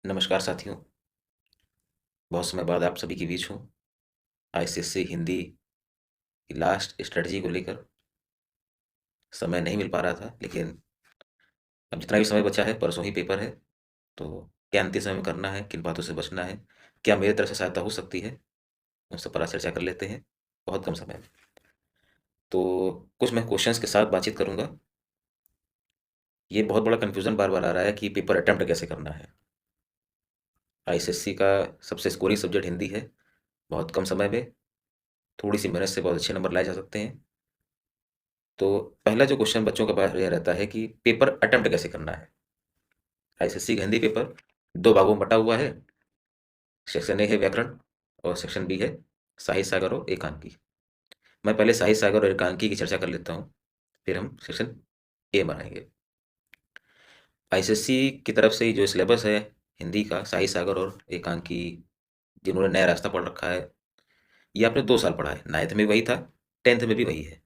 नमस्कार साथियों। बहुत समय बाद आप सभी के बीच हूँ। आईसीएससी हिंदी की लास्ट स्ट्रेटजी को लेकर समय नहीं मिल पा रहा था, लेकिन अब जितना भी समय बचा है, परसों ही पेपर है, तो क्या अंतिम समय में करना है, किन बातों से बचना है, क्या मेरी तरफ से सहायता हो सकती है, उन सब पर आज चर्चा कर लेते हैं बहुत कम समय में। तो कुछ मैं क्वेश्चंस के साथ बातचीत करूंगा। ये बहुत बड़ा कन्फ्यूज़न बार बार आ रहा है कि पेपर अटेम्प्ट कैसे करना है। आईसीएससी का सबसे स्कोरिंग सब्जेक्ट हिंदी है। बहुत कम समय में थोड़ी सी मेहनत से बहुत अच्छे नंबर लाए जा सकते हैं। तो पहला जो क्वेश्चन बच्चों का यह रहता है कि पेपर अटेम्प्ट कैसे करना है। आईसीएससी का हिंदी पेपर दो भागों में बटा हुआ है। सेक्शन ए है व्याकरण और सेक्शन बी है साहित्य सागर और एकांकी। मैं पहले साहित्य सागर और एकांकी की चर्चा कर लेता हूँ, फिर हम सेक्शन ए में आएंगे। आईसीएससी की तरफ से जो सिलेबस है हिंदी का, साहित्य सागर और एकांकी, जिन्होंने नया रास्ता पढ़ रखा है, ये आपने 2 साल पढ़ा है। 9th में वही था, 10th में भी वही है।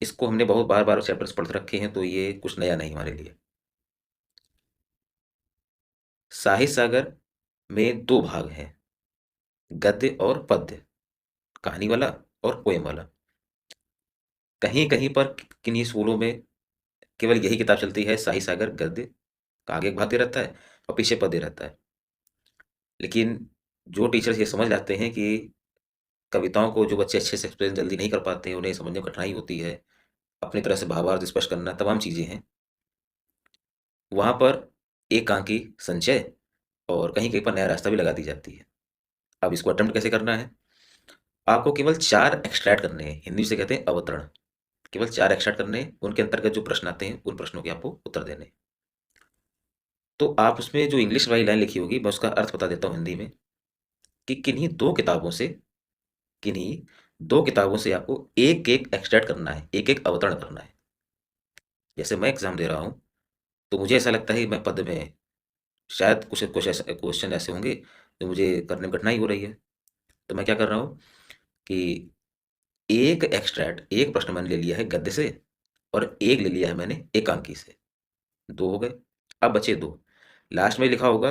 इसको हमने बहुत बार बार चैप्टर्स पढ़ रखे हैं, तो ये कुछ नया नहीं हमारे लिए। साहित्य सागर में 2 भाग हैं, गद्य और पद्य, कहानी वाला और पोएम वाला। कहीं कहीं पर किन्हीं स्कूलों में केवल यही किताब चलती है, साहित्य सागर गद्य का आगे एक भाग दे रहता है और पीछे पद्य रहता है। लेकिन जो टीचर्स ये समझ जाते हैं कि कविताओं को जो बच्चे अच्छे से एक्सप्लेन जल्दी नहीं कर पाते हैं, उन्हें समझने में कठिनाई होती है, अपनी तरह से भावार्थ स्पष्ट करना, तमाम चीज़ें हैं, वहाँ पर एकांकी संचय और कहीं कहीं पर नया रास्ता भी लगा दी जाती है। अब इसको अटेम्प्ट कैसे करना है? आपको केवल 4 एक्सट्रैक्ट करने हैं, हिंदी से कहते हैं अवतरण। केवल 4 एक्सट्रैक्ट करने हैं, उनके अंतर्गत जो प्रश्न आते हैं उन प्रश्नों के आपको उत्तर देने हैं। तो आप उसमें जो इंग्लिश वाली लाइन लिखी होगी, मैं उसका अर्थ बता देता हूँ हिंदी में, कि किन्हीं दो किताबों से आपको एक एक एक्सट्रैक्ट करना है, एक एक अवतरण करना है। जैसे मैं एग्जाम दे रहा हूँ, तो मुझे ऐसा लगता है कि मैं पद में शायद कुछ कुछ ऐसे क्वेश्चन ऐसे होंगे जो मुझे करने में कठिनाई हो रही है। तो मैं क्या कर रहा हूँ कि एक प्रश्न मैंने ले लिया है गद्य से और एक ले लिया है मैंने एकांकी से। 2 हो गए। अब बचे 2। लास्ट में लिखा होगा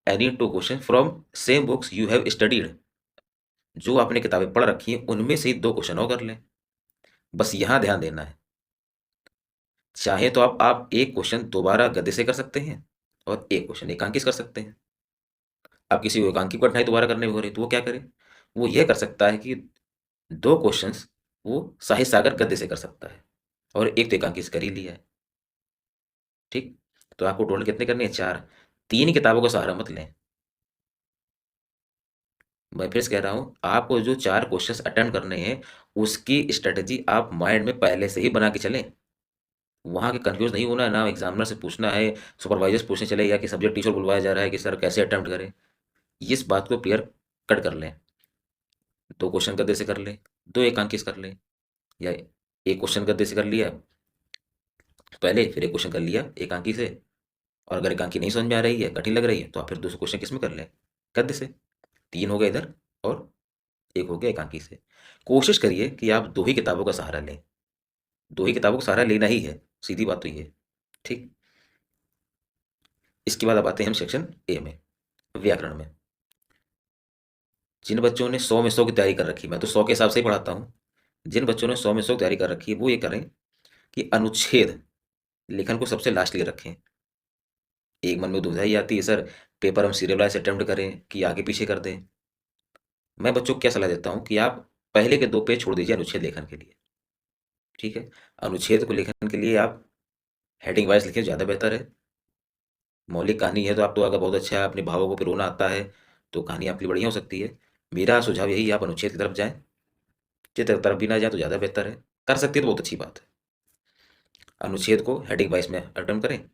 any 2 question from same books you have studied. जो आपने किताबें पढ़ रखी हैं, उनमें से ही 2 क्वेश्चन और कर लें। बस यहाँ ध्यान देना है। चाहे तो आप एक क्वेश्चन दोबारा गद्य से कर सकते हैं और एक क्वेश्चन एकांकी से कर सकते हैं। अब किसी को एकांकी को कठिनाई दोबारा करने में हो रही है, तो वो क्या करे? वो ये कर सकता है कि 2 क्वेश्चंस वो साहित्य सागर गद्य से कर सकता है और एक तो एकांकी से कर ही लिया है। ठीक? तो आपको टोटल कितने करने हैं? 4। 3 किताबों का सहारा मत लें। मैं फिर से कह रहा हूँ, आपको जो 4 क्वेश्चंस अटेम्प्ट करने हैं, उसकी स्ट्रैटेजी आप माइंड में पहले से ही बना के चलें। वहाँ के कन्फ्यूज़ नहीं होना है, ना एग्जामिनर से पूछना है, सुपरवाइजर से पूछने चले या कि सब्जेक्ट टीचर बुलवाया जा रहा है कि सर कैसे अटेम्प्ट करें। इस बात को क्लियर कट कर लें। 2 क्वेश्चन गद्य से कर लें, 2 एकांकी से कर लें, या एक क्वेश्चन गद्य से कर लिया पहले, फिर एक क्वेश्चन कर लिया एकांकी से। और अगर एकांकी नहीं समझ में आ रही है, कठिन लग रही है, तो आप फिर दूसरा क्वेश्चन किस में कर लें? गद्य से। 3 हो गए इधर और 1 हो गया एकांकी से। कोशिश करिए कि आप 2 ही किताबों का सहारा लें। 2 ही किताबों का सहारा लेना ही है, सीधी बात तो ये है। ठीक? इसके बाद अब आते हैं हम सेक्शन ए में, व्याकरण में। जिन बच्चों ने 100 में 100 की तैयारी कर रखी, मैं तो 100 के हिसाब से ही पढ़ाता हूँ। जिन बच्चों ने 100 में 100 की तैयारी कर रखी है, वो ये करें कि अनुच्छेद लेखन को सबसे लास्ट लिए रखें। एक मन में दुविधा ही आती है, सर पेपर हम सीरियल वाइज अटेम्प्ट करें कि आगे पीछे कर दें। मैं बच्चों को क्या सलाह देता हूँ कि आप पहले के 2 पेज छोड़ दीजिए अनुच्छेद लेखन के लिए। ठीक है? अनुच्छेद को लेखन के लिए आप हेडिंग वाइज लिखें, ज़्यादा बेहतर है। मौलिक कहानी है तो आप तो अगर बहुत अच्छा है, अपने भावों को पिरोना आता है, तो कहानी आपकी बढ़िया हो सकती है। मेरा सुझाव यही है, आप अनुच्छेद की तरफ जाएँ। चित्र की तरफ भी ना जाएँ तो ज़्यादा बेहतर है। कर सकती है तो बहुत अच्छी बात है। अनुच्छेद को हेडिंग वाइज में अटेम्प्ट करें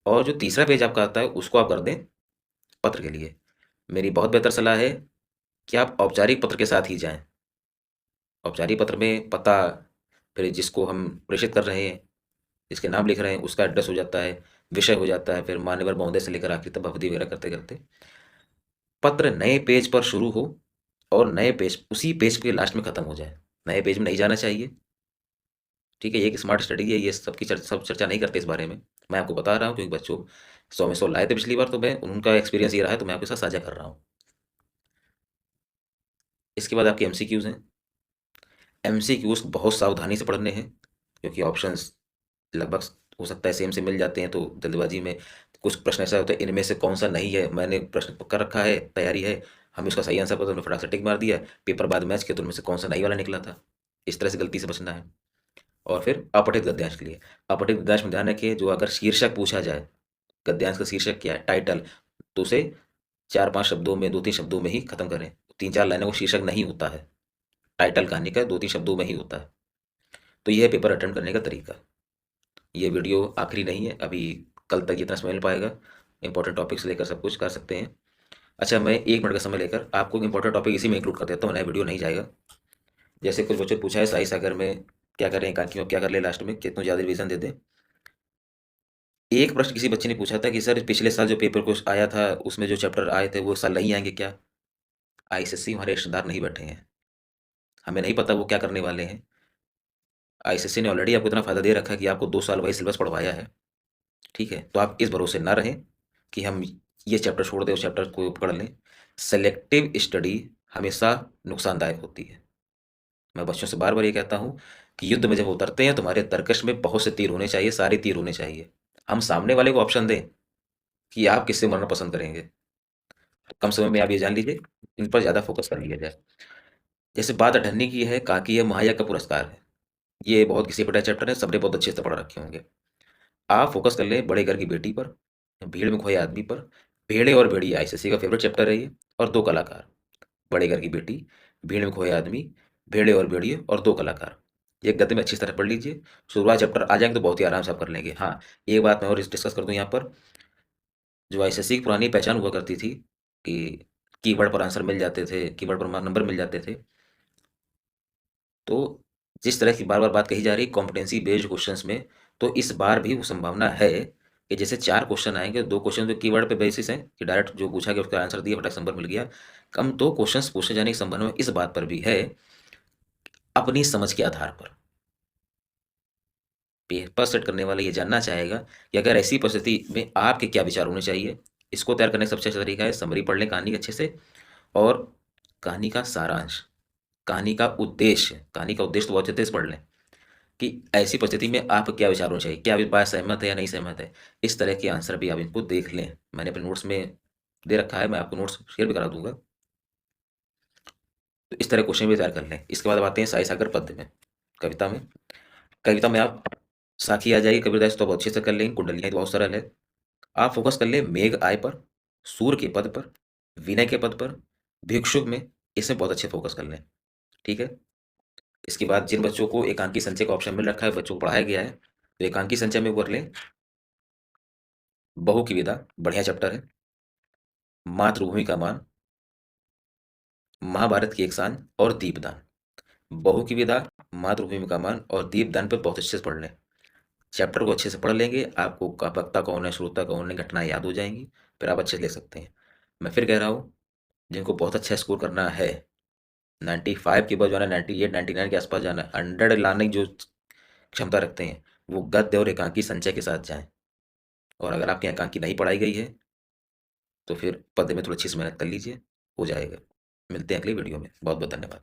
और जो तीसरा पेज आपका आता है, उसको आप कर दें पत्र के लिए। मेरी बहुत बेहतर सलाह है कि आप औपचारिक पत्र के साथ ही जाएँ। औपचारिक पत्र में पता, फिर जिसको हम प्रेषित कर रहे हैं, जिसके नाम लिख रहे हैं, उसका एड्रेस हो जाता है, विषय हो जाता है, फिर मान्यवर महोदय से लेकर आखिर तक अवधि वगैरह करते-करते पत्र नए पेज पर शुरू हो और नए पेज उसी पेज के लास्ट में खत्म हो जाए। नए पेज में नहीं जाना चाहिए। ठीक है? ये एक स्मार्ट स्ट्रेटजी है, ये सब चर्चा नहीं करते इस बारे में। मैं आपको बता रहा हूँ क्योंकि बच्चों 100 में 100 लाए थे पिछली बार, तो मैं उनका एक्सपीरियंस ये रहा है तो मैं आपके साथ साझा कर रहा हूँ। इसके बाद आपके एमसीक्यूज़ हैं। एमसीक्यूज़ बहुत सावधानी से पढ़ने हैं, क्योंकि ऑप्शंस लगभग हो सकता है सेम से मिल जाते हैं, तो जल्दबाजी में कुछ प्रश्न ऐसा होता है इनमें से कौन सा नहीं है, मैंने प्रश्न पक्का रखा है, तैयारी है, हम इसका सही आंसर पता, हमने फटाक से टिक मार दिया, पेपर बाद मैच किया तो उनमें से कौन सा नहीं वाला निकला था। इस तरह से गलती से बचना है। और फिर अपठित गद्यांश के लिए, अपठित गद्यांश में ध्यान रखिए, जो अगर शीर्षक पूछा जाए, गद्यांश का शीर्षक क्या है, टाइटल, तो उसे 4-5 शब्दों में, 2-3 शब्दों में ही खत्म करें। 3-4 लाइनों को शीर्षक नहीं होता है, टाइटल कहानी का 2-3 शब्दों में ही होता है। तो यह है पेपर अटेम्प्ट करने का तरीका। ये वीडियो आखिरी नहीं है, अभी कल तक जितना समय मिल पाएगा इंपॉर्टेंट टॉपिक्स लेकर सब कुछ कर सकते हैं। अच्छा, मैं 1 मिनट का समय लेकर आपको इंपॉर्टेंट टॉपिक इसी में इंक्लूड कर देता हूँ, नया वीडियो नहीं जाएगा। जैसे कुछ बच्चों ने पूछा है शाही सागर में क्या करें, एकांकी में क्या कर ले, लास्ट में कितनों ज़्यादा रिवीजन दे दें। एक प्रश्न किसी बच्चे ने पूछा था कि सर पिछले साल जो पेपर कुछ आया था उसमें जो चैप्टर आए थे वो इस साल नहीं आएंगे क्या। आईसीएससी हमारे रिश्तेदार नहीं बैठे हैं, हमें नहीं पता वो क्या करने वाले हैं। आईसीएससी ने ऑलरेडी आपको इतना फ़ायदा दे रखा है कि आपको 2 साल वही सिलेबस पढ़वाया है, ठीक है। तो आप इस भरोसे ना रहें कि हम ये चैप्टर छोड़ दें, उस चैप्टर को पकड़ लें। सेलेक्टिव स्टडी हमेशा नुकसानदायक होती है। मैं बच्चों से बार बार ये कहता हूँ कि युद्ध में जब उतरते हैं, तुम्हारे तर्कश में बहुत से तीर होने चाहिए, सारे तीर होने चाहिए। हम सामने वाले को ऑप्शन दें कि आप किससे मरना पसंद करेंगे। कम समय में आप ये जान लीजिए, इन पर ज़्यादा फोकस कर लिया जाए। जैसे बात अठन्नी की है, कहा कि यह महायाग का पुरस्कार है, ये बहुत घिसे पिटाए चैप्टर है, सबने बहुत अच्छे से पढ़ रखे होंगे। आप फोकस कर लें बड़े घर की बेटी पर, भीड़ में खोए आदमी पर, भेड़े और भेड़िया आईसीएससी का फेवरेट चैप्टर है ये, और 2 कलाकार। बड़े घर की बेटी, भीड़ में खोए आदमी, भेड़े और भेड़िए और 2 कलाकार। ये गद्य में अच्छी तरह पढ़ लीजिए, शुरुआत चैप्टर आ जाएंगे तो बहुत ही आराम से आप कर लेंगे। हाँ, एक बात मैं और डिस्कस कर दूं यहाँ पर, जो आईसीएससी की पुरानी पहचान हुआ करती थी कि कीवर्ड पर आंसर मिल जाते थे, कीवर्ड पर नंबर मिल जाते थे, तो जिस तरह की बार-बार बात कही जा रही है कॉम्पिटेंसी बेस्ड क्वेश्चंस में, तो इस बार भी वो संभावना है कि जैसे 4 क्वेश्चन आएँगे, 2 क्वेश्चन तो कीवर्ड पे बेसिस हैं कि डायरेक्ट जो पूछा गया उसका आंसर दिया, फटाक से नंबर मिल गया। कम 2 क्वेश्चंस पूछे जाने की संभावना इस बात पर भी है, अपनी समझ के आधार पर। पेपर सेट करने वाला ये जानना चाहेगा कि अगर ऐसी परिस्थिति में आपके क्या विचार होने चाहिए। इसको तैयार करने का सबसे अच्छा तरीका है समरी पढ़ लें कहानी अच्छे से, और कहानी का सारांश, कहानी का उद्देश्य तो बहुत अच्छे से पढ़ लें कि ऐसी परिस्थिति में आप क्या विचार होना चाहिए, क्या आप इस बात से सहमत है या नहीं सहमत है। इस तरह के आंसर भी आप इनको देख लें, मैंने अपने नोट्स में दे रखा है, मैं आपको नोट्स शेयर भी करा दूंगा। तो इस तरह क्वेश्चन भी तैयार कर लें। इसके बाद अब आते हैं साई सागर पद्य में, कविता में। कविता में आप साखी आ जाएगी, कबीरदास तो बहुत अच्छे से कर लेंगे, कुंडलियाँ तो बहुत सरल है। आप फोकस कर लें मेघ आय पर, सूर के पद पर, विनय के पद पर, भिक्षुक में, इसमें बहुत अच्छे फोकस कर लें, ठीक है। इसके बाद जिन बच्चों को एकांकी संचय का ऑप्शन मिल रखा है, बच्चों को पढ़ाया गया है, तो एकांकी संचय में वो कर लें बहू की विदा, बढ़िया चैप्टर है, मातृभूमि का मान, महाभारत की एक शान और दीपदान। बहू की विदा, मातृभूमि का मान और दीपदान पर बहुत अच्छे से पढ़ लें। चैप्टर को अच्छे से पढ़ लेंगे, आपको वक्ता कौन है, श्रोता कौन है, घटनाएं याद हो जाएंगी, फिर आप अच्छे से ले सकते हैं। मैं फिर कह रहा हूँ, जिनको बहुत अच्छा स्कोर करना है, 95 के बाद जाना, 98 99 के आसपास जाना, 100 लाने की जो क्षमता रखते हैं, वो गद्य और एकांकी संचय के साथ जाएं। और अगर आपकी एकांकी नहीं पढ़ाई गई है तो फिर पद्य में थोड़ी अच्छी से मेहनत कर लीजिए, हो जाएगा। मिलते हैं अगली वीडियो में, बहुत बहुत धन्यवाद।